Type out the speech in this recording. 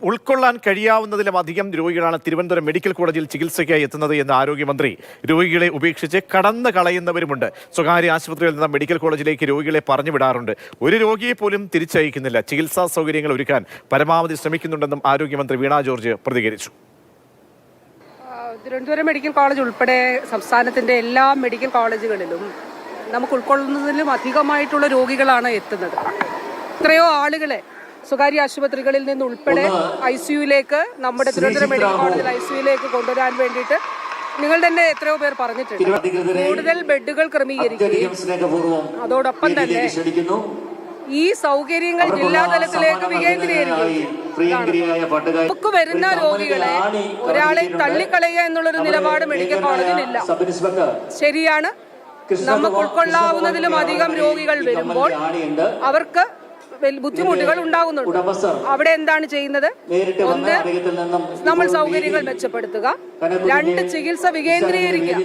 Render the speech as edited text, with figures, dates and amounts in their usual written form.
ഉൾക്കൊള്ളാൻ കഴിയാവുന്നതിലും അധികം രോഗികളാണ് തിരുവനന്തപുരം മെഡിക്കൽ കോളേജിൽ ചികിത്സയ്ക്കായി എത്തുന്നത് എന്ന് ആരോഗ്യമന്ത്രി. രോഗികളെ ഉപേക്ഷിച്ച് കടന്നു കളയുന്നവരുമുണ്ട്. സ്വകാര്യ ആശുപത്രിയിൽ നിന്ന് മെഡിക്കൽ കോളേജിലേക്ക് രോഗികളെ പറഞ്ഞു വിടാറുണ്ട്. ഒരു രോഗിയെ പോലും തിരിച്ചയക്കുന്നില്ല. ചികിത്സാ സൗകര്യങ്ങൾ ഒരുക്കാൻ പരമാവധി ശ്രമിക്കുന്നുണ്ടെന്നും ആരോഗ്യമന്ത്രി വീണ ജോർജ് പ്രതികരിച്ചു. തിരുവനന്തപുരം മെഡിക്കൽ കോളേജ് ഉൾപ്പെടെ സംസ്ഥാനത്തിന്റെ എല്ലാ മെഡിക്കൽ കോളേജുകളിലും നമുക്ക് ഉൾക്കൊള്ളുന്നതിലും അധികമായിട്ടുള്ള രോഗികളാണ് എത്തുന്നത്. എത്രയോ ആളുകളെ സ്വകാര്യ ആശുപത്രികളിൽ നിന്ന് ഉൾപ്പെടെ ICUയിലേക്ക്, നമ്മുടെ തിരുവനന്തപുരം മെഡിക്കൽ കോളേജിൽ ICUയിലേക്ക് കൊണ്ടുവരാൻ വേണ്ടിയിട്ട് നിങ്ങൾ തന്നെ എത്രയോ പേർ പറഞ്ഞിട്ടുണ്ട്. കൂടുതൽ ബെഡുകൾ ക്രമീകരിക്കുകയും അതോടൊപ്പം തന്നെ ഈ സൗകര്യങ്ങൾ ജില്ലാതലത്തിലേക്ക് വികേന്ദ്രീകരിക്കും. നമുക്ക് വരുന്ന രോഗികളെ ഒരാളെ തള്ളിക്കളയുക എന്നുള്ളൊരു നിലപാട് മെഡിക്കൽ കോളേജിനില്ല. ശരിയാണ്, നമുക്ക് ഉൾക്കൊള്ളാവുന്നതിലും അധികം രോഗികൾ വരുമ്പോൾ അവർക്ക് ബുദ്ധിമുട്ടുകൾ ഉണ്ടാകുന്നുണ്ട്. അവിടെ എന്താണ് ചെയ്യുന്നത്? ഒന്ന്, നമ്മൾ സൗകര്യങ്ങൾ മെച്ചപ്പെടുത്തുക. രണ്ട്, ചികിത്സ വികേന്ദ്രീകരിക്കുക.